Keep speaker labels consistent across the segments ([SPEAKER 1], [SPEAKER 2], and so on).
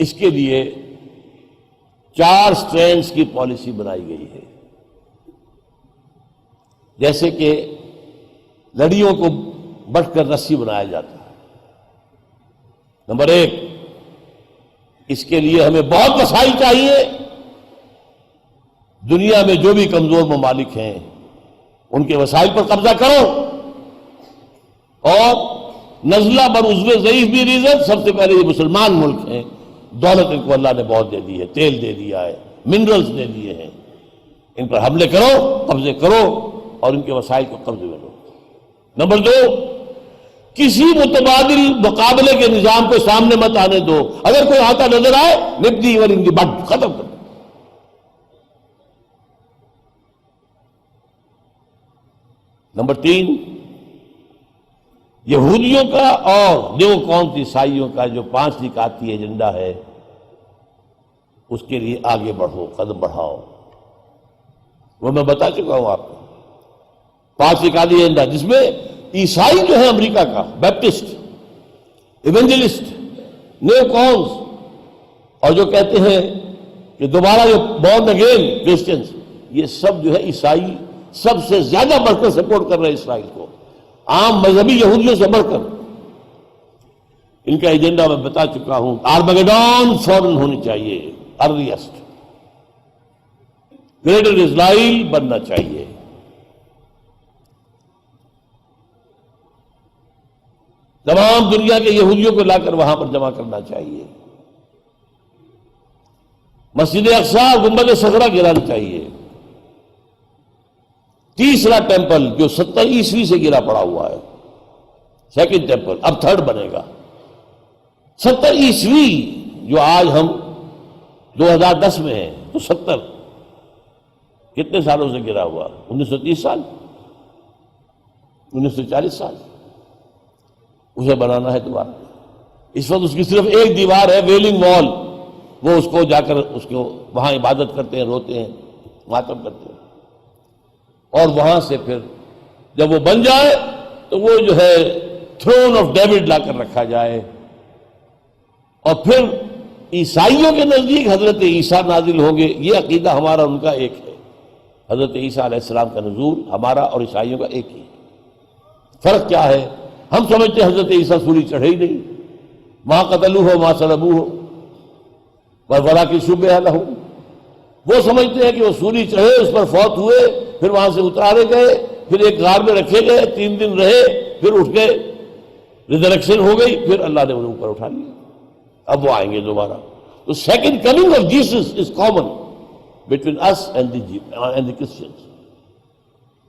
[SPEAKER 1] اس کے لیے 4 سٹرینڈز کی پالیسی بنائی گئی ہے. جیسے کہ لڑیوں کو بٹھ کر رسی بنایا جاتا ہے. نمبر 1، اس کے لیے ہمیں بہت وسائل چاہیے. دنیا میں جو بھی کمزور ممالک ہیں ان کے وسائل پر قبضہ کرو، اور نزلہ بر عضو ضعیف بھی ریزن. سب سے پہلے یہ مسلمان ملک ہیں، دولت ان کو اللہ نے بہت دے دی ہے، تیل دے دیا ہے، منرلز دے دیے ہیں. ان پر حملے کرو، قبضے کرو، اور ان کے وسائل کو قبضے میں لو. نمبر 2، کسی متبادل مقابلے کے نظام کو سامنے مت آنے دو. اگر کوئی آتا نظر آئے، نپ دی ایون ان دی بٹ، ختم کر دو. نمبر 3، یہودیوں کا اور نیو قوم عیسائیوں کا جو 5 نکاتی ایجنڈا ہے، اس کے لیے آگے بڑھو، قدم بڑھاؤ. وہ میں بتا چکا ہوں آپ کو. 5 نکاتی ایجنڈا جس میں عیسائی جو ہے امریکہ کا، بیپٹسٹ، ایونجلسٹ، نیو قومز، اور جو کہتے ہیں کہ دوبارہ جو بورن اگین کرسچنز، یہ سب جو ہے عیسائی سب سے زیادہ بڑھ کر سپورٹ کر رہے ہیں اسرائیل کو، عام مذہبی یہودیوں سے بڑھ کر. ان کا ایجنڈا میں بتا چکا ہوں. آرمگیڈون فوراً ہونی چاہیے، ارلیسٹ. گریٹر اسرائیل بننا چاہیے. تمام دنیا کے یہودیوں کو لا کر وہاں پر جمع کرنا چاہیے. مسجد اقصی، گنبد صخرہ گرانا چاہیے. تیسرا ٹیمپل جو 70 عیسوی سے گرا پڑا ہوا ہے، سیکنڈ ٹیمپل، اب 3rd بنے گا. 70 عیسوی جو آج ہم 2010 میں ہیں، تو 70 کتنے سالوں سے گرا ہوا؟ 1930 سال، 1940 سال. اسے بنانا ہے دوبارہ. اس وقت اس کی صرف ایک دیوار ہے، ویلنگ وال. وہ اس کو جا کر اس کو وہاں عبادت کرتے ہیں، روتے ہیں، ماتم کرتے ہیں. اور وہاں سے پھر جب وہ بن جائے تو وہ جو ہے تھرون آف ڈیوڈ لا کر رکھا جائے. اور پھر عیسائیوں کے نزدیک حضرت عیسیٰ نازل ہوں گے. یہ عقیدہ ہمارا ان کا ایک ہے. حضرت عیسیٰ علیہ السلام کا نزول ہمارا اور عیسائیوں کا ایک ہی. فرق کیا ہے؟ ہم سمجھتے ہیں حضرت عیسیٰ سولی چڑھے ہی نہیں، وہاں قتلوہ وہاں صلبوہ ولکن شبہ لہ. وہ سمجھتے ہیں کہ وہ سولی چڑھے، اس پر فوت ہوئے، پھر وہاں سے اتارے گئے، پھر ایک غار میں رکھے گئے، 3 دن رہے، پھر اٹھ کے ریزریکشن ہو گئی، پھر اللہ نے انہیں اوپر اٹھا لیا. اب وہ آئیں گے دوبارہ. تو second coming of Jesus is common between us and the Christians.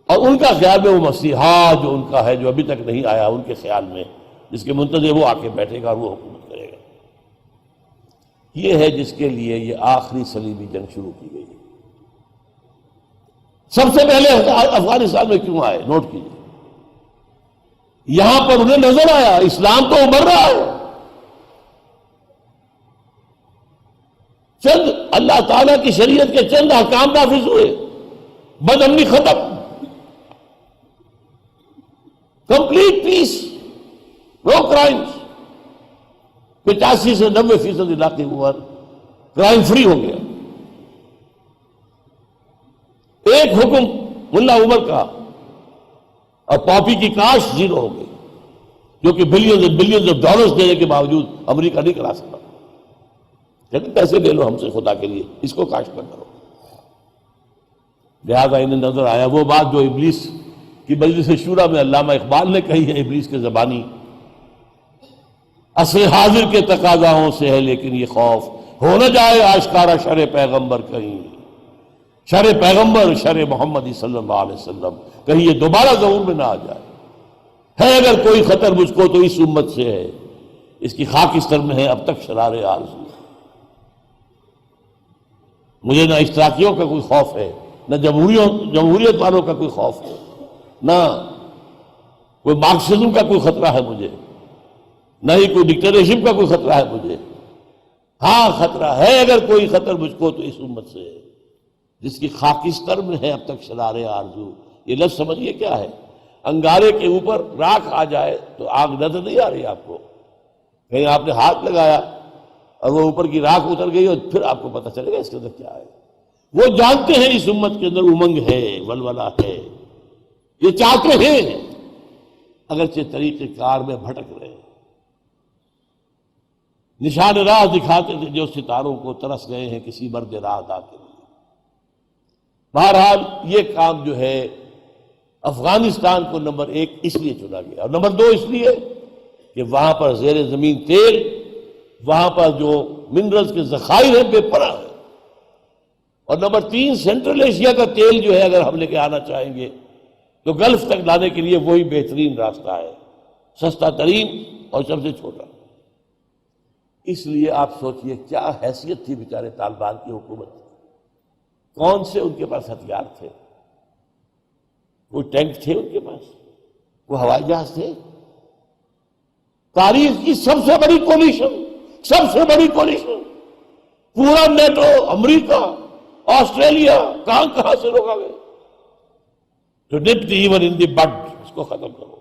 [SPEAKER 1] اور ان کا خیال میں وہ مسیحا جو ان کا ہے، جو ابھی تک نہیں آیا، ان کے خیال میں جس کے منتظر وہ آ کے بیٹھے گا اور وہ حکومت کرے گا. یہ ہے جس کے لیے یہ آخری صلیبی جنگ شروع کی گئی. سب سے پہلے افغانستان میں کیوں آئے؟ نوٹ کیجیے. یہاں پر انہیں نظر آیا اسلام تو ابھر رہا ہے. چند اللہ تعالیٰ کی شریعت کے چند احکام نافذ ہوئے، بد امنی ختم، کمپلیٹ پیس، نو کرائمز. 85 سے 90% علاقے ہوا کرائم فری ہو گیا. ایک حکم ملا عمر کا اور پاپی کی کاشت 0 ہو گئی، جو کہ billions and billions of dollars دینے کے باوجود امریکہ نہیں کرا سکتا. لیکن پیسے لے لو ہم سے خدا کے لیے، اس کو کاشت نہ کرو. لہٰذا انہیں نظر آیا وہ بات جو ابلیس کی مجلس شورا میں علامہ اقبال نے کہی ہے ابلیس کے زبانی، عصر حاضر کے تقاضاؤں سے ہے لیکن یہ خوف، ہو نہ جائے آشکارا شر پیغمبر کہیں، شر پیغمبر شر محمدی صلی اللہ علیہ وسلم کہیں یہ دوبارہ ظہور میں نہ آ جائے. ہے اگر کوئی خطر مجھ کو تو اس امت سے ہے، اس کی خاکستر میں ہے اب تک شرار آرزو. مجھے نہ اشتراکیوں کا کوئی خوف ہے، نہ جمہوریت والوں کا کوئی خوف ہے، نہ کوئی مارکسزم کا کوئی خطرہ ہے مجھے، نہ ہی کوئی ڈکٹیٹرشپ کا کوئی خطرہ ہے مجھے. ہاں خطرہ ہے اگر کوئی خطر مجھ کو تو اس امت سے ہے جس کی خاکستر میں ہے اب تک شرار آرزو. یہ لفظ سمجھیے کیا ہے. انگارے کے اوپر راکھ آ جائے تو آگ نظر نہیں آ رہی آپ کو، کہیں آپ نے ہاتھ لگایا اور وہ اوپر کی راکھ اتر گئی اور پھر آپ کو پتہ چلے گا اس کے اندر کیا ہے. وہ جانتے ہیں اس امت کے اندر امنگ ہے، ولولہ ہے، یہ چاہتے ہیں، اگرچہ طریقہ کار میں بھٹک رہے ہیں. نشان راہ دکھاتے تھے جو ستاروں کو ترس گئے ہیں کسی مرد راہ دا کے لیے. بہرحال یہ کام جو ہے افغانستان کو نمبر 1 اس لیے چنا گیا، اور نمبر 2 اس لیے کہ وہاں پر زیر زمین تیل، وہاں پر جو منرلز کے ذخائر ہیں بے پناہ ہیں، اور نمبر 3 سینٹرل ایشیا کا تیل جو ہے اگر ہم لے کے آنا چاہیں گے تو گلف تک لانے کے لیے وہی بہترین راستہ ہے، سستا ترین اور سب سے چھوٹا. اس لیے آپ سوچئے کیا حیثیت تھی بیچارے طالبان کی حکومت کی، کون سے ان کے پاس ہتھیار تھے؟ کوئی ٹینک تھے ان کے پاس؟ کوئی ہوائی جہاز تھے؟ تاریخ کی سب سے بڑی کولیشن، پورا نیٹو، امریکہ، آسٹریلیا، کہاں سے لوگ آ گئے. تو نپٹ ایون ان دی بڈ، اس کو ختم کرو،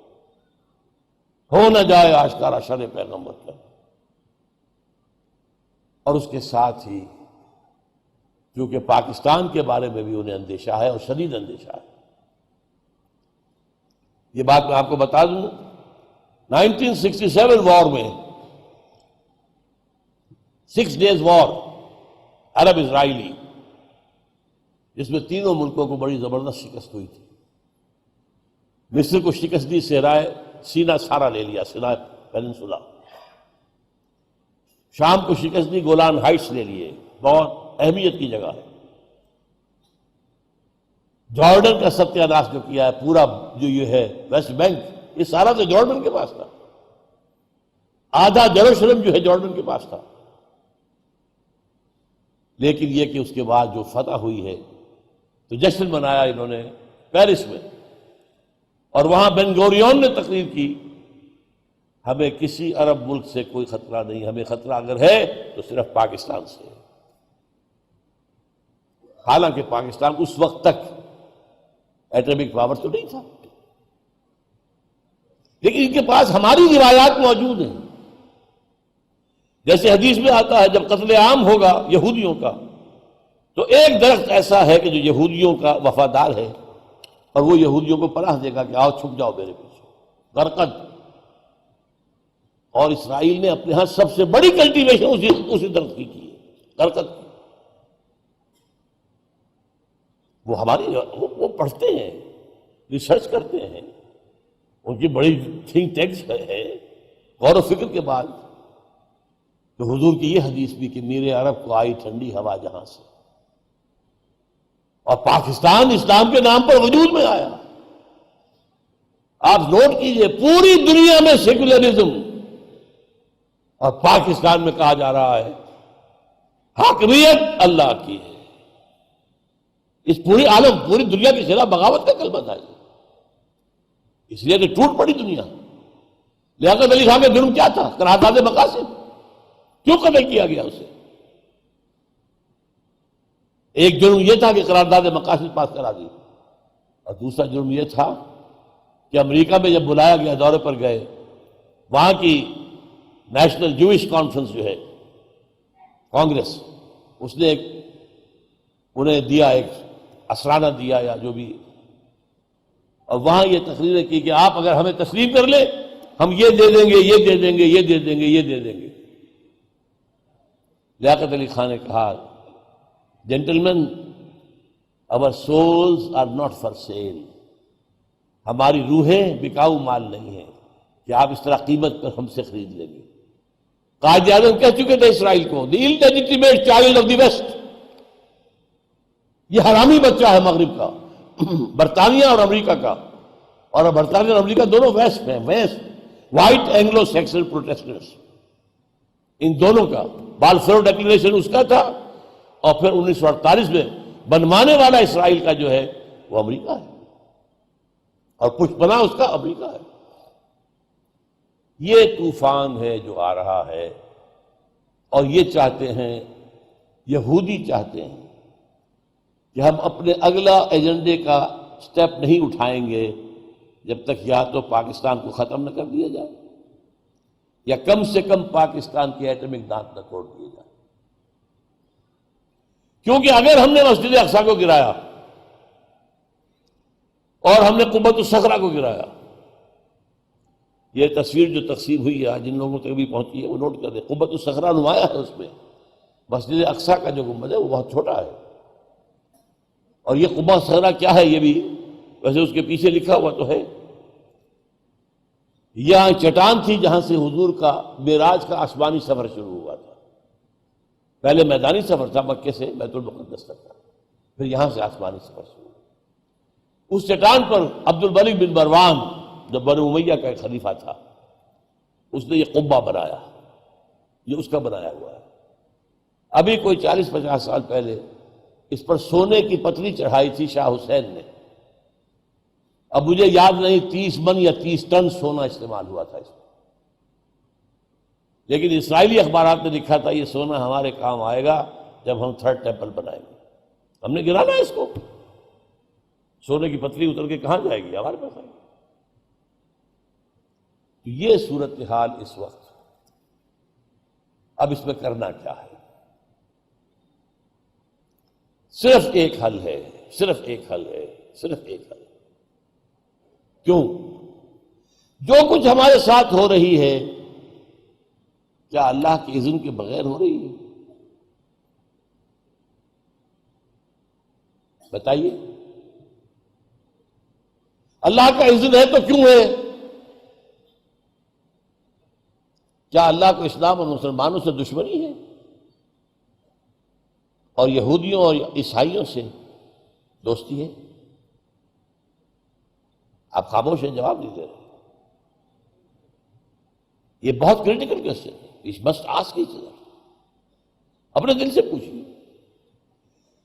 [SPEAKER 1] ہو نہ جائے آشکارا شر پیغمبر کا. اور اس کے ساتھ ہی کیونکہ پاکستان کے بارے میں بھی انہیں اندیشہ ہے اور شدید اندیشہ ہے. یہ بات میں آپ کو بتا دوں، 1967 وار میں 6 days وار عرب اسرائیلی، جس میں تینوں ملکوں کو بڑی زبردست شکست ہوئی تھی. مصر کو شکست دی، صحرائے سینا سارا لے لیا، سینا پیننسولا. شام کو شکست دی، گولان ہائٹس لے لیے، بہت اہمیت کی جگہ ہے. جارڈن کا ستیہ ناش جو کیا ہے، پورا جو یہ ہے ویسٹ بینک، یہ سارا تو جارڈن کے پاس تھا. آدھا یروشلم جو ہے جارڈن کے پاس تھا. لیکن یہ کہ اس کے بعد جو فتح ہوئی ہے تو جشن منایا انہوں نے پیرس میں، اور وہاں بن گوریون نے تقریر کی، ہمیں کسی عرب ملک سے کوئی خطرہ نہیں، ہمیں خطرہ اگر ہے تو صرف پاکستان سے. حالانکہ پاکستان اس وقت تک ایٹمک پاور تو نہیں تھا، لیکن ان کے پاس ہماری روایات موجود ہیں. جیسے حدیث میں آتا ہے جب قتل عام ہوگا یہودیوں کا تو ایک درخت ایسا ہے کہ جو یہودیوں کا وفادار ہے اور وہ یہودیوں کو پناہ دے گا کہ آؤ چھپ جاؤ میرے پیچھے، غرقد. اور اسرائیل نے اپنے ہاں سب سے بڑی کلٹیویشن اسی درخت کی ہے، غرقد کی. وہ ہماری وہ پڑھتے ہیں، ریسرچ کرتے ہیں، ان کی بڑی تھنک ٹینکس ہے. غور و فکر کے بعد تو حضور کی یہ حدیث بھی کہ میرے عرب کو آئی ٹھنڈی ہوا جہاں سے، اور پاکستان اسلام کے نام پر وجود میں آیا. آپ نوٹ کیجئے پوری دنیا میں سیکولرزم، اور پاکستان میں کہا جا رہا ہے حاکمیت اللہ کی ہے. اس پوری عالم، پوری دنیا کے خلاف بغاوت کا کلمہ تھا، اس لیے کہ ٹوٹ پڑی دنیا. لیاقت علی خان کا جرم کیا تھا؟ قرارداد مقاصد. کیوں قتل کیا گیا اسے؟ ایک جرم یہ تھا کہ قرارداد مقاصد پاس کرا دی، اور دوسرا جرم یہ تھا کہ امریکہ میں جب بلایا گیا، دورے پر گئے، وہاں کی نیشنل جوئش کانفرنس جو ہے کانگریس، اس نے انہیں دیا ایک اسرانہ دیا یا جو بھی، اور وہاں یہ تقریریں کی کہ آپ اگر ہمیں تسلیم کر لیں ہم یہ دے دیں گے، یہ دے دیں گے، یہ دے دیں گے، یہ دے دیں گے. لیاقت علی خان نے کہا gentleman our souls are not for sale، ہماری روحیں بکاؤ مال نہیں ہیں کہ آپ اس طرح قیمت پر ہم سے خرید لیں گے. قائد اعظم کہہ چکے تھے اسرائیل کو the illegitimate child of the West، یہ حرامی بچہ ہے مغرب کا، برطانیہ اور امریکہ کا. اور برطانیہ اور امریکہ دونوں ویسٹ ہیں، west white Anglo Saxon Protestants, ان دونوں کا. بالفور ڈکلیریشن اس کا تھا، اور پھر 1948 میں بنوانے والا اسرائیل کا جو ہے وہ امریکہ ہے، اور پشت پناہ اس کا امریکہ ہے. یہ طوفان ہے جو آ رہا ہے، اور یہ چاہتے ہیں، یہودی چاہتے ہیں کہ ہم اپنے اگلا ایجنڈے کا سٹیپ نہیں اٹھائیں گے جب تک یا تو پاکستان کو ختم نہ کر دیا جائے، یا کم سے کم پاکستان کے ایٹمک دانت نہ توڑ دیے جائیں. کیونکہ اگر ہم نے مسجد اقصی کو گرایا اور ہم نے قبۃ الصخرہ کو گرایا، یہ تصویر جو تقسیم ہوئی ہے آج جن لوگوں تک بھی پہنچی ہے وہ نوٹ کر دیں. قبۃ الصخرہ نمایاں ہے اس میں، مسجد اقصی کا جو گنبد ہے وہ بہت چھوٹا ہے. اور یہ قبۃ الصخرہ کیا ہے یہ بھی ویسے اس کے پیچھے لکھا ہوا تو ہے. یہاں چٹان تھی جہاں سے حضور کا معراج کا آسمانی سفر شروع ہوا تھا. پہلے میدانی سفر تھا مکے سے بیت المقدس تک کا، پھر یہاں سے آسمانی سفر شروع ہوا. اس چٹان پر عبد الملک بن مروان جو بنو امیہ کا ایک خلیفہ تھا اس نے یہ قبہ بنایا، یہ اس کا بنایا ہوا ہے. ابھی کوئی 40-50 سال پہلے اس پر سونے کی پتلی چڑھائی تھی شاہ حسین نے. اب مجھے یاد نہیں 30 من یا 30 ٹن سونا استعمال ہوا تھا اس میں. لیکن اسرائیلی اخبارات نے لکھا تھا یہ سونا ہمارے کام آئے گا جب ہم 3rd ٹیمپل بنائیں گے. ہم نے گرانا ہے اس کو، سونے کی پتلی اتر کے کہاں جائے گی، ہمارے پاس آئے گی. یہ صورتحال اس وقت. اب اس میں کرنا کیا ہے؟ صرف ایک حل ہے، صرف ایک حل ہے، صرف ایک حل ہے. کیوں؟ جو کچھ ہمارے ساتھ ہو رہی ہے کیا اللہ کے اذن کے بغیر ہو رہی ہے؟ بتائیے. اللہ کا اذن ہے تو کیوں ہے؟ کیا اللہ کو اسلام اور مسلمانوں سے دشمنی ہے اور یہودیوں اور عیسائیوں سے دوستی ہے؟ آپ خاموش ہیں، جواب نہیں دے رہے. یہ بہت کریٹیکل کوسچن ہے. اس مسٹ آسک ایچ ادر. اپنے دل سے پوچھیے.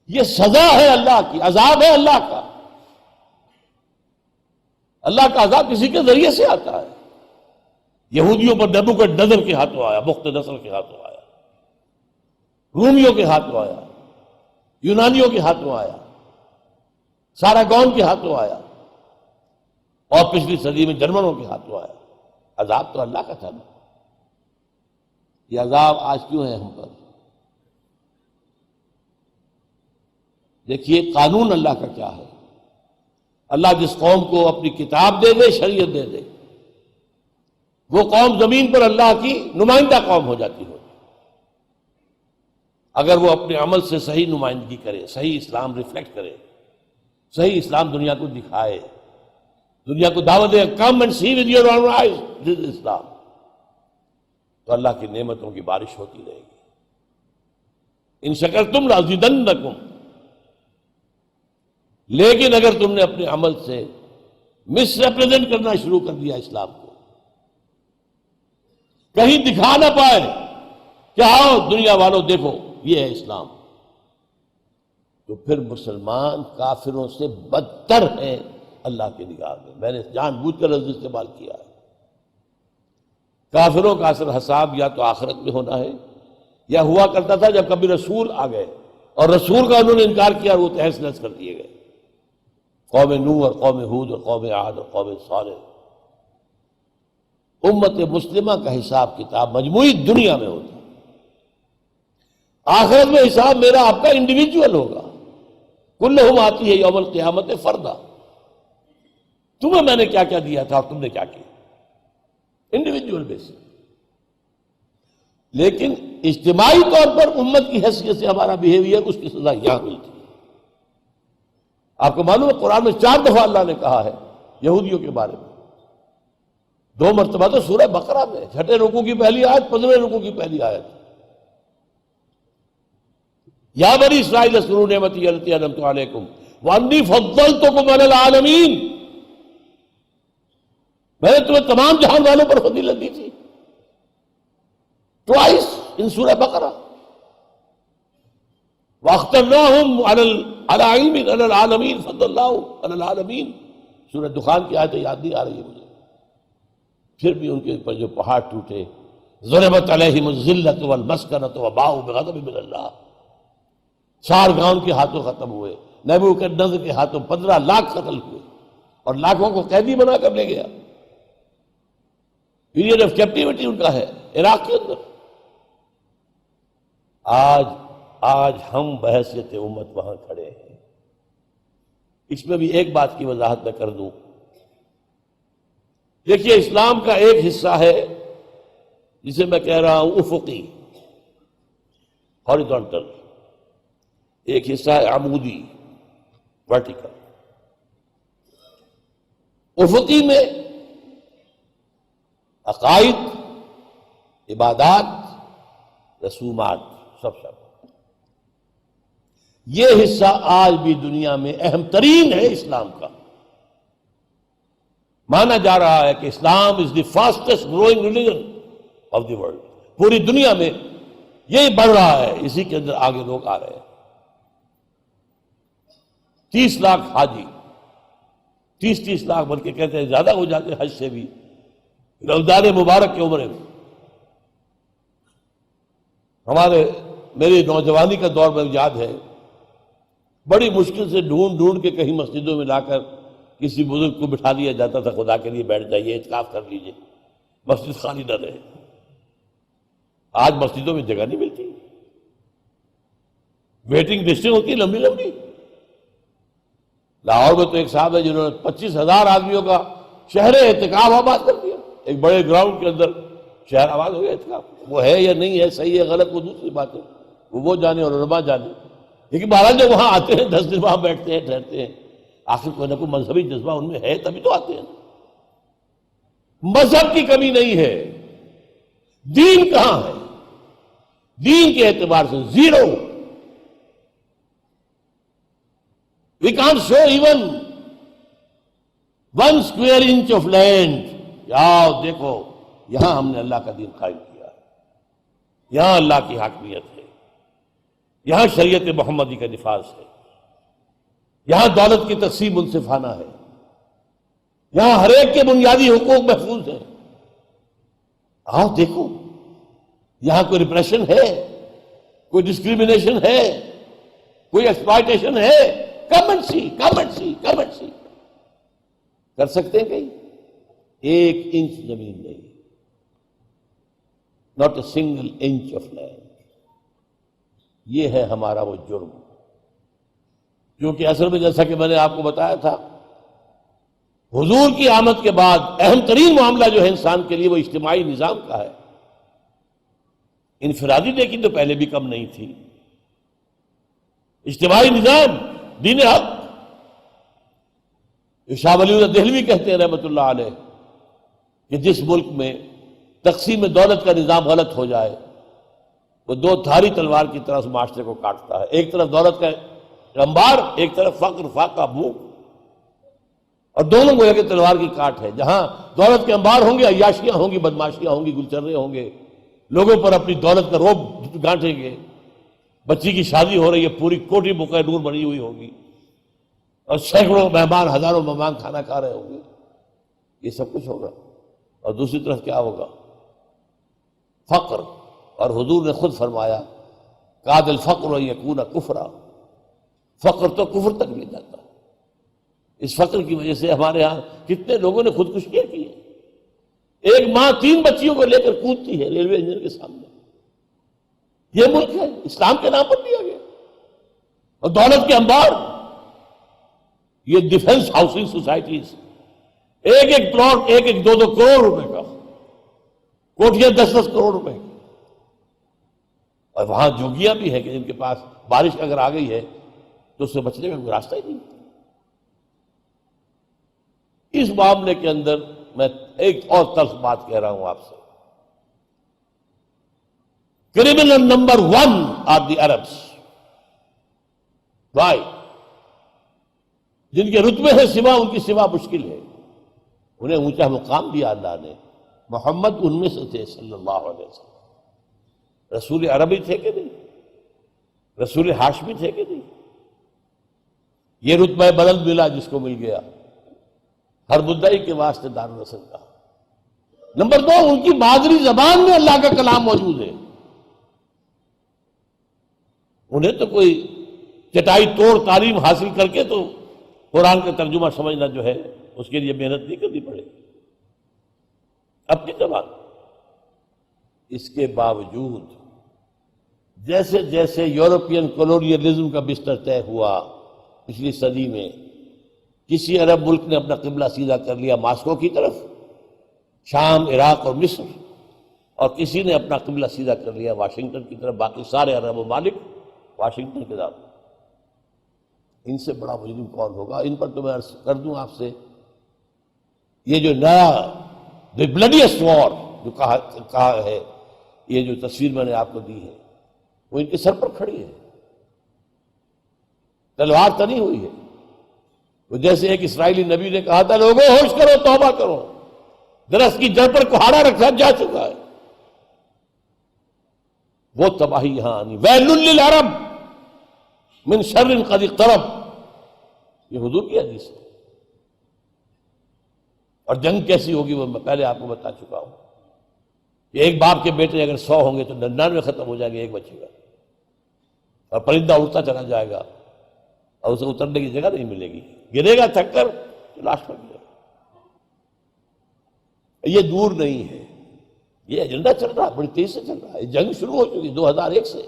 [SPEAKER 1] یہ سزا ہے اللہ کی، عذاب ہے اللہ کا. اللہ کا عذاب کسی کے ذریعے سے آتا ہے. یہودیوں پر نبوکدنضر کے ہاتھوں آیا، بخت نصر کے ہاتھوں آیا، رومیوں کے ہاتھوں آیا، یونانیوں کے ہاتھوں آیا، ساراگون کے ہاتھوں آیا، اور پچھلی صدی میں جرمنوں کے ہاتھوں آیا. عذاب تو اللہ کا تھا نا. یہ عذاب آج کیوں ہے ہم پر؟ دیکھیے قانون اللہ کا کیا ہے. اللہ جس قوم کو اپنی کتاب دے دے، شریعت دے دے، وہ قوم زمین پر اللہ کی نمائندہ قوم ہو جاتی ہو اگر وہ اپنے عمل سے صحیح نمائندگی کرے، صحیح اسلام ریفلیکٹ کرے، صحیح اسلام دنیا کو دکھائے، دنیا کو دعوت دے. Come and see with your own eyes this is Islam. تو اللہ کی نعمتوں کی بارش ہوتی رہے گی. ان شکرتم لازیدنکم. لیکن اگر تم نے اپنے عمل سے مس ریپرزینٹ کرنا شروع کر دیا اسلام کو، کہیں دکھا نہ پائے کہ آؤ دنیا والوں دیکھو یہ ہے اسلام، تو پھر مسلمان کافروں سے بدتر ہیں اللہ کی نگاہ میں. میں نے جان بوجھ کر لفظ استعمال کیا ہے. کافروں کا اثر حساب یا تو آخرت میں ہونا ہے، یا ہوا کرتا تھا جب کبھی رسول آ گئے اور رسول کا انہوں نے انکار کیا اور وہ تہس نہس کر دیے گئے. قوم نوح اور قوم ہود اور قوم عاد اور قوم صالح. امت مسلمہ کا حساب کتاب مجموعی دنیا میں ہوتا ہے. آخرت میں حساب میرا آپ کا انڈیویجول ہوگا. کلہم آتی ہے یوم القیامت فردا. تمہیں میں نے کیا کیا دیا تھا اور تم نے کیا کیا، انڈیویجول بیسس. لیکن اجتماعی طور پر امت کی حیثیت سے ہمارا بیہیویئر، اس کی سزا یہاں ملتی ہے. آپ کو معلوم ہے قرآن میں 4 دفعہ اللہ نے کہا ہے یہودیوں کے بارے میں. 2 مرتبہ تو سورہ بقرہ میں، 6 رکوع کی پہلی آیت، 15 رکوع کی پہلی آیت. یا بنی اسرائیل اذکروا نعمتی التی انعمت علیکم وانی فضلتکم علی العالمین. میں نے تمہیں تمام جہان والوں پر فضیلت دی تھی. ٹوائس ان سورہ بقرہ. واخترناہم علی علم علی العالمین فضلناہم علی العالمین. سورہ دخان کی آیت یاد نہیں آ رہی ہے مجھے. پھر بھی ان کے اوپر جو پہاڑ ٹوٹے، ضربت علیہم الذلۃ والمسکنۃ وباؤوا بغضب من اللہ. سارگون کے ہاتھوں ختم ہوئے، نبوکدنضر کے ہاتھوں 15 لاکھ قتل ہوئے اور لاکھوں کو قیدی بنا کر لے گیا. پیریڈ آف کیپٹیوٹی ان کا ہے عراق کے اندر. آج ہم بحیثیت امت وہاں کھڑے ہیں. اس میں بھی ایک بات کی وضاحت میں کر دوں. دیکھیے اسلام کا ایک حصہ ہے جسے میں کہہ رہا ہوں افقی ہاریزونٹل، ایک حصہ ہے عمودی ورٹیکل. افقی میں عقائد، عبادات، رسومات سب. یہ حصہ آج بھی دنیا میں اہم ترین ہے اسلام کا. مانا جا رہا ہے کہ Islam is the fastest growing religion of the world. پوری دنیا میں یہی بڑھ رہا ہے، اسی کے اندر آگے لوگ آ رہے ہیں. 30 لاکھ حاجی، 30 لاکھ بلکہ کہتے ہیں زیادہ ہو جاتے ہیں حج سے بھی رمضان مبارک کی عمریں میں. میری نوجوانی کا دور میں یاد ہے، بڑی مشکل سے ڈھونڈ کے کہیں مسجدوں میں لا کر کسی بزرگ کو بٹھا دیا جاتا تھا، خدا کے لیے بیٹھ جائیے، اعتکاف کر لیجیے، مسجد خالی نہ رہے. آج مسجدوں میں جگہ نہیں ملتی، ویٹنگ لسٹیں ہوتی ہیں لمبی لمبی. لاہور میں تو ایک صاحب ہے جنہوں نے 25,000 آدمیوں کا شہر اعتکاف آباد کر دیا. ایک بڑے گراؤنڈ کے اندر شہر آباد ہو گیا اعتکاف. وہ ہے یا نہیں ہے، صحیح ہے غلط، وہ دوسری بات ہے، وہ جانے اور علماء جانے. لیکن بہرحال جو وہاں آتے ہیں 10 دن وہاں بیٹھتے ہیں، ٹھہرتے ہیں، آخر کوئی نہ کوئی مذہبی جذبہ ان میں ہے تبھی تو آتے ہیں. مذہب کی کمی نہیں ہے، دین کہاں ہے؟ دین کے اعتبار سے zero. We can't show even 1 square inch of land. یاؤ دیکھو یہاں ہم نے اللہ کا دین قائم کیا ہے، یہاں اللہ کی حاکمیت ہے، یہاں شریعت محمدی کا نفاذ ہے، یہاں دولت کی تقسیم منصفانہ ہے، یہاں ہر ایک کے بنیادی حقوق محفوظ ہیں. آؤ دیکھو یہاں کوئی ریپریشن ہے، کوئی ڈسکریمنیشن ہے، کوئی ایکسپلائٹیشن ہے؟ کم اینڈ سی کر سکتے ہیں کہیں؟ 1 انچ زمین نہیں، not a single inch of land. یہ ہے ہمارا وہ جرم، کیونکہ اصل میں جیسا کہ میں نے آپ کو بتایا تھا، حضور کی آمد کے بعد اہم ترین معاملہ جو ہے انسان کے لیے وہ اجتماعی نظام کا ہے. انفرادی لیکن تو پہلے بھی کم نہیں تھی. اجتماعی نظام دین حق. شاہ ولی اللہ دہلوی کہتے ہیں رحمۃ اللہ علیہ کہ جس ملک میں تقسیم دولت کا نظام غلط ہو جائے وہ 2 دھاری تلوار کی طرح اس معاشرے کو کاٹتا ہے. ایک طرف دولت کا انبار، ایک طرف فقر، فاقہ، بھوک، اور دونوں گویا کہ تلوار کی کاٹ ہے. جہاں دولت کے انبار ہوں گے عیاشیاں ہوں گی، بدماشیاں ہوں گی، گلچرے ہوں گے، لوگوں پر اپنی دولت کا روب گانٹیں گے. بچی کی شادی ہو رہی ہے، پوری کوٹھی بکائے نور بنی ہوئی ہوگی، اور سینکڑوں مہمان، ہزاروں مہمان کھانا کھا رہے ہوں گے. یہ سب کچھ ہوگا. اور دوسری طرف کیا ہوگا؟ فقر. اور حضور نے خود فرمایا کاد الفقر یکون کفرا. فقر تو کفر تک لے جاتا ہے. اس فقر کی وجہ سے ہمارے ہاں کتنے لوگوں نے خودکشیاں کی ہیں. ایک ماں 3 بچیوں کو لے کر کودتی ہے ریلوے انجن کے سامنے. یہ ملک ہے اسلام کے نام پر دیا گیا. اور دولت کے انبار، یہ ڈیفنس ہاؤسنگ سوسائٹیز، ایک پلاٹ 1-2 کروڑ روپے کا، کوٹیاں 10-10 کروڑ روپے کی. اور وہاں جوگیاں بھی ہیں کہ جن کے پاس بارش اگر آ گئی ہے تو اس سے بچنے کا کوئی راستہ ہی نہیں. اس معاملے کے اندر میں ایک اور تلخ بات کہہ رہا ہوں آپ سے. Criminal number 1 are the Arabs. Why? جن کے رتبے ہیں سوا، ان کی سوا مشکل ہے. انہیں اونچا مقام دیا اللہ نے. محمد ان میں سے تھے صلی اللہ علیہ وسلم. رسول عربی تھے کہ نہیں؟ رسول ہاشمی تھے کہ نہیں؟ یہ رتبہ بلند ملا جس کو مل گیا ہر مدعی کے واسطے دار نصر کا. نمبر 2، ان کی مادری زبان میں اللہ کا کلام موجود ہے. انہیں تو کوئی چٹائی توڑ تعلیم حاصل کر کے تو قرآن کا ترجمہ سمجھنا جو ہے اس کے لیے محنت نہیں کرنی پڑے. اپنی زبان. اس کے باوجود جیسے جیسے یورپین کولونیلزم کا بستر طے ہوا پچھلی صدی میں، کسی عرب ملک نے اپنا قبلہ سیدھا کر لیا ماسکو کی طرف، شام، عراق اور مصر، اور کسی نے اپنا قبلہ سیدھا کر لیا واشنگٹن کی طرف، باقی سارے عرب ممالک واشنگٹن کی طرف. ان سے بڑا مجرم کون ہوگا؟ ان پر تو میں عرض کر دوں آپ سے، یہ جو نیا دی بلڈیسٹ وار جو کہا ہے، یہ جو تصویر میں نے آپ کو دی ہے وہ ان کے سر پر کھڑی ہے، تلوار تنی ہوئی ہے. وہ جیسے ایک اسرائیلی نبی نے کہا تھا، لوگوں ہوش کرو، توبہ کرو، درخت کی جڑ پر کہاڑا رکھا جا چکا ہے. وہ تباہی یہاں آنی. ویل للعرب من شر قد اقترب، یہ حضور کی حدیث ہے. اور جنگ کیسی ہوگی وہ میں پہلے آپ کو بتا چکا ہوں کہ ایک باپ کے بیٹے اگر 100 ہوں گے تو 99 ختم ہو جائیں گے، ایک بچے گا، اور پرندہ اڑتا چلا جائے گا اور اسے اترنے کی جگہ نہیں ملے گی، گرے گا تھک کر تو لاش پر گرے گا. یہ دور نہیں ہے، یہ ایجنڈا چل رہا ہے، بڑی تیز سے چل رہا ہے. یہ جنگ شروع ہو چکی 2001 سے.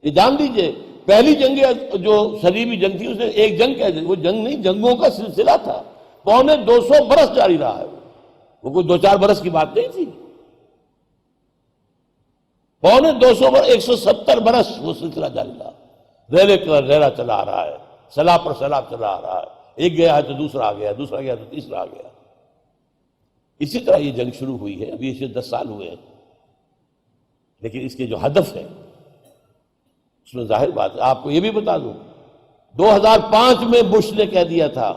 [SPEAKER 1] یہ جان لیجئے پہلی جنگ جو صلیبی جنگ تھی، اس نے ایک جنگ کہہ دی، وہ جنگ نہیں، جنگوں کا سلسلہ تھا، 250 برس جاری رہا ہے. وہ کوئی 2-4 برس کی بات نہیں تھی، 250 برس، 170 برس وہ سلسلہ جاری رہا. ریلے کا ریلا چلا آ رہا ہے، سلاح پر سلاح چلا آ رہا ہے. ایک گیا ہے تو دوسرا آ گیا، دوسرا گیا تو تیسرا آ گیا. اسی طرح یہ جنگ شروع ہوئی ہے. ابھی اسے 10 سال ہوئے ہیں، لیکن اس کے جو ہدف ہے اس میں ظاہر بات ہے. آپ کو یہ بھی بتا دوں، 2005 میں بش نے کہہ دیا تھا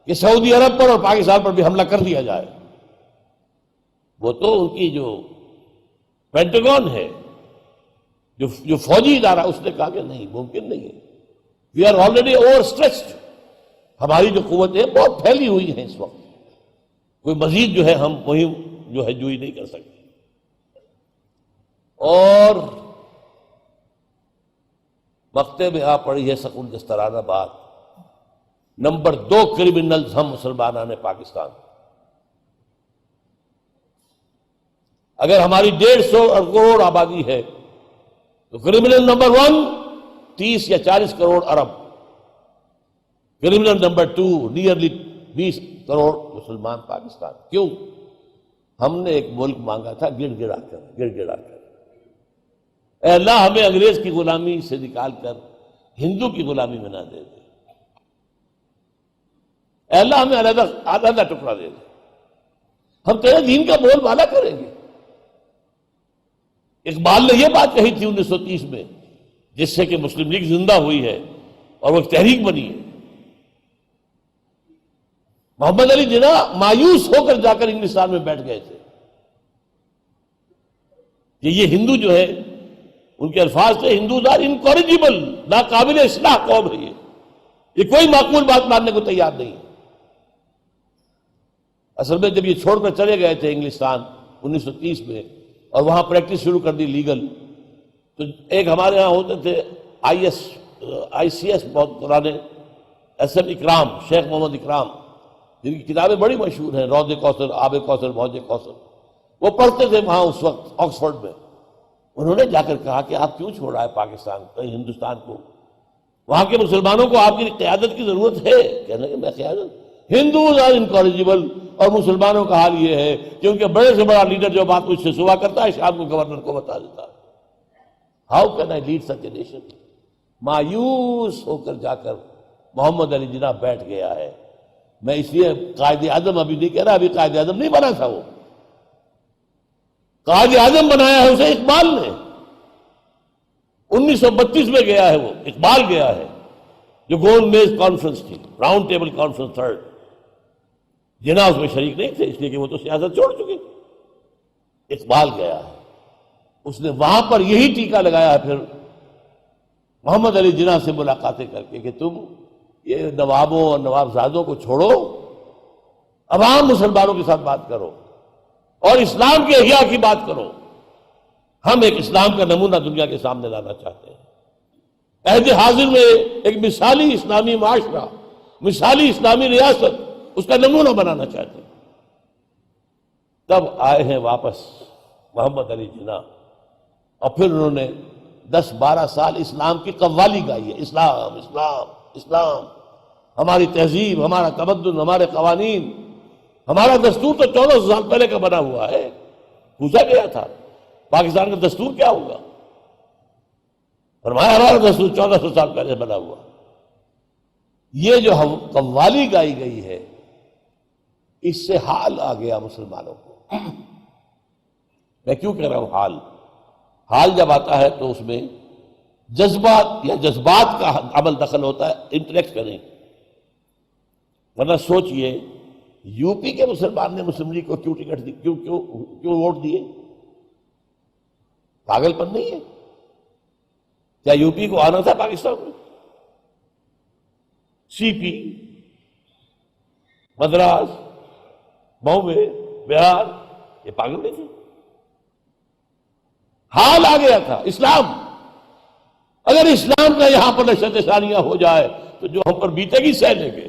[SPEAKER 1] کہ سعودی عرب پر اور پاکستان پر بھی حملہ کر دیا جائے. وہ تو ان کی جو پینٹاگون ہے، جو فوجی ادارہ، اس نے کہا کہ نہیں، ممکن نہیں ہے. We are already over stretched. ہماری جو قوتیں بہت پھیلی ہوئی ہیں اس وقت، کوئی مزید جو ہے ہم مہم جو ہے جوئی نہیں کر سکتے. اور مقطع میں آ پڑی ہے سکول دسترانہ بات. نمبر 2 کرمنلز ہم مسلمانان پاکستان. اگر ہماری 150 کروڑ آبادی ہے تو کرمنل نمبر 1 30 یا 40 کروڑ عرب، کرمنل نمبر 2 نیئرلی 20 کروڑ مسلمان پاکستان. کیوں؟ ہم نے ایک ملک مانگا تھا گڑ گڑا کر. اے اللہ ہمیں انگریز کی غلامی سے نکال کر ہندو کی غلامی میں نہ دے دے. اے اللہ ہمیں علیحدہ ٹکڑا دے دے. ہم تیرے دین کا بول بالا کریں گے. اقبال نے یہ بات کہی تھی 1930 میں، جس سے کہ مسلم لیگ زندہ ہوئی ہے اور وہ ایک تحریک بنی ہے. محمد علی جناح مایوس ہو کر جا کر انگلستان میں بیٹھ گئے تھے کہ یہ ہندو جو ہے، ان کے الفاظ تھے، ہندوز آر انکوریجیبل، ناقابل اصلاح قوم ہے. یہ کوئی معقول بات ماننے کو تیار نہیں ہے. اصل میں جب یہ چھوڑ کر چلے گئے تھے انگلستان 1930 میں اور وہاں پریکٹس شروع کر دی لیگل، تو ایک ہمارے ہاں ہوتے تھے آئی سی ایس بہت پرانے، ایس ایم اکرام، شیخ محمد اکرام، جن کی کتابیں بڑی مشہور ہیں، رود کوثر، آب کوثر، موج کوثر. وہ پڑھتے تھے وہاں اس وقت آکسفورڈ میں. انہوں نے جا کر کہا کہ آپ کیوں چھوڑ رہا ہے پاکستان ہندوستان کو، وہاں کے مسلمانوں کو آپ کی قیادت کی ضرورت ہے. کہنے کہ میں قیادت، ہندوز آر انکوریجیبل. اور مسلمانوں کا حال یہ ہے کہ ان کے بڑے سے بڑا لیڈر جو بات مجھ سے صبح کرتا ہے شام کو گورنر کو بتا دیتا ہے. How can I lead such a nation? مایوس ہو کر جا کر محمد علی جناح بیٹھ گیا ہے. میں اس لیے قائد اعظم ابھی نہیں کہہ رہا، ابھی قائد اعظم نہیں بنا تھا. وہ قائد اعظم بنایا ہے اسے اقبال نے. 1932 میں گیا ہے، وہ اقبال گیا ہے، جو گول میز کانفرنس تھی، راؤنڈ ٹیبل کانفرنس 3rd. جناح اس میں شریک نہیں تھے، اس لیے کہ وہ تو سیاست چھوڑ چکے. اقبال گیا ہے، اس نے وہاں پر یہی ٹیکہ لگایا ہے پھر محمد علی جناح سے ملاقاتیں کر کے کہ تم یہ نوابوں اور نوابزادوں کو چھوڑو، عوام مسلمانوں کے ساتھ بات کرو اور اسلام کے احیاء کی بات کرو. ہم ایک اسلام کا نمونہ دنیا کے سامنے لانا چاہتے ہیں. عہد حاضر میں ایک مثالی اسلامی معاشرہ، مثالی اسلامی ریاست، اس کا نمونہ بنانا چاہتے ہیں. تب آئے ہیں واپس محمد علی جناح، اور پھر انہوں نے 10-12 سال اسلام کی قوالی گائی ہے، اسلام اسلام اسلام، ہماری تہذیب، ہمارا تمدن، ہمارے قوانین، ہمارا دستور تو 1400 سال پہلے کا بنا ہوا ہے۔ پوچھا گیا تھا پاکستان کا دستور کیا ہوگا، فرمایا ہمارا دستور 1400 سال پہلے بنا ہوا۔ یہ جو قوالی گائی گئی ہے، اس سے حال آ گیا مسلمانوں کو۔ میں کیوں کہہ رہا ہوں حال جب آتا ہے تو اس میں جذبات یا جذبات کا عمل دخل ہوتا ہے، انٹریکٹ کریں۔ ورنہ سوچئے یو پی کے مسلمان نے مسلم لیگ کو کیوں ٹکٹ دی، کیوں ووٹ دیے؟ پاگل پن نہیں ہے؟ کیا یو پی کو آنا تھا پاکستان میں؟ سی پی، مدراس، بامبے، بہار، یہ پاگل نہیں تھے؟ حال آ گیا تھا اسلام۔ اگر اسلام کا یہاں پر نشت ثانیہ ہو جائے تو جو ہم پر بیتے گی سہ لیں گے۔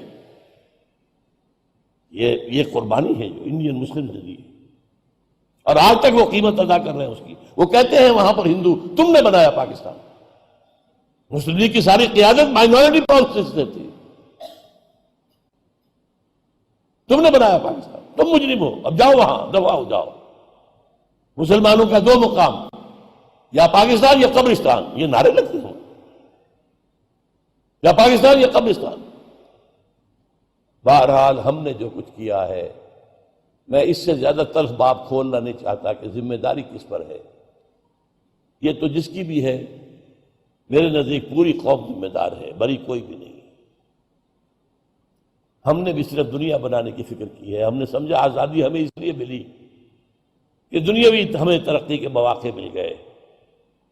[SPEAKER 1] یہ قربانی ہے جو انڈین مسلم نے دی، اور آج تک وہ قیمت ادا کر رہے ہیں اس کی۔ وہ کہتے ہیں وہاں پر ہندو، تم نے بنایا پاکستان۔ مسلم لیگ کی ساری قیادت مائنورٹی پالیٹکس سے تھی، تم نے بنایا پاکستان، تم مجرم ہو، اب جاؤ وہاں دفاع ہو جاؤ۔ مسلمانوں کا 2 مقام، یا پاکستان یا قبرستان، یہ نعرے لگتے ہیں، یا پاکستان یا قبرستان۔ بہرحال ہم نے جو کچھ کیا ہے، میں اس سے زیادہ تلخ باب کھولنا نہیں چاہتا کہ ذمہ داری کس پر ہے۔ یہ تو جس کی بھی ہے، میرے نزدیک پوری قوم ذمہ دار ہے، بری کوئی بھی نہیں۔ ہم نے بھی صرف دنیا بنانے کی فکر کی ہے۔ ہم نے سمجھا آزادی ہمیں اس لیے ملی کہ دنیاوی ہمیں ترقی کے مواقع مل گئے۔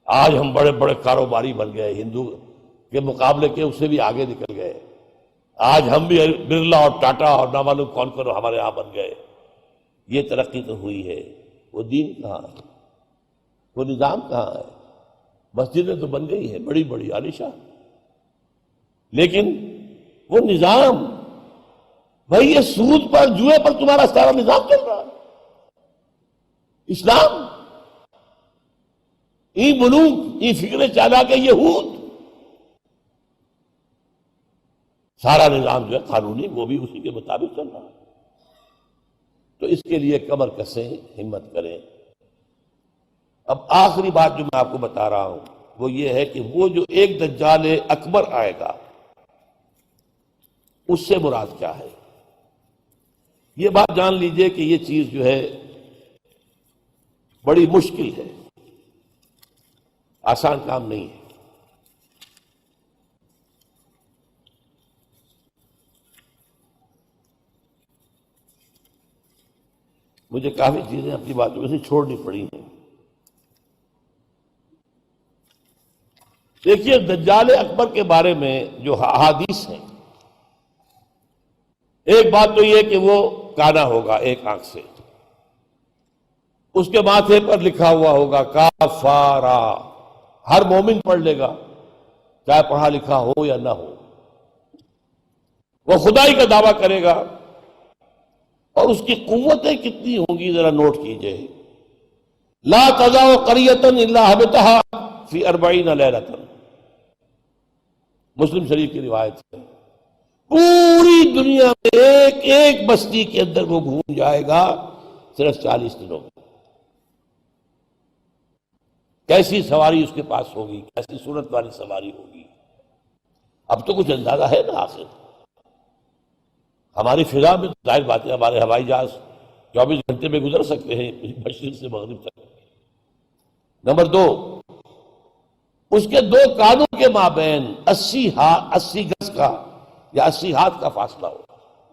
[SPEAKER 1] آج ہم بڑے بڑے کاروباری بن گئے، ہندو کے مقابلے کے اس سے بھی آگے نکل گئے۔ آج ہم بھی برلا اور ٹاٹا اور نہ معلوم کون کون ہمارے ہاں بن گئے۔ یہ ترقی تو ہوئی ہے، وہ دین کہاں ہے؟ وہ نظام کہاں ہے؟ مسجدیں تو بن گئی ہیں بڑی بڑی عالیشان، لیکن وہ نظام، بھائی یہ سود پر جوئے پر تمہارا سارا نظام چل رہا ہے۔ اسلام ای ملوک ای فکر چالا کے یہود، سارا نظام جو ہے قانونی وہ بھی اسی کے مطابق چل رہا ہے۔ تو اس کے لیے کمر کسیں، ہمت کریں۔ اب آخری بات جو میں آپ کو بتا رہا ہوں وہ یہ ہے کہ وہ جو ایک دجال اکبر آئے گا، اس سے مراد کیا ہے؟ یہ بات جان لیجئے کہ یہ چیز جو ہے بڑی مشکل ہے، آسان کام نہیں ہے۔ مجھے کافی چیزیں اپنی باتوں میں سے چھوڑنی پڑی ہیں۔ دیکھیے دجال اکبر کے بارے میں جو احادیث ہیں، ایک بات تو یہ کہ وہ کانا ہوگا ایک آنکھ سے، اس کے ماتھے پر لکھا ہوا ہوگا کافارا، ہر مومن پڑھ لے گا چاہے پڑھا لکھا ہو یا نہ ہو۔ وہ خدائی کا دعویٰ کرے گا، اور اس کی قوتیں کتنی ہوں گی ذرا نوٹ کیجئے۔ لا تضع قریۃ الا حبطھا فی 40 لیلۃ، مسلم شریف کی روایت ہے۔ پوری دنیا میں ایک ایک بستی کے اندر وہ گھوم جائے گا صرف 40 دنوں میں۔ کیسی سواری اس کے پاس ہوگی، کیسی صورت والی سواری ہوگی، اب تو کچھ اندازہ ہے نا۔ آخر ہماری فضا میں ظاہر بات ہے ہمارے ہوائی جہاز 24 گھنٹے میں گزر سکتے ہیں مشرق سے مغرب تک۔ نمبر 2، اس کے 2 کانوں کے مابین 80 گز کا یا 80 ہاتھ کا فاصلہ ہو۔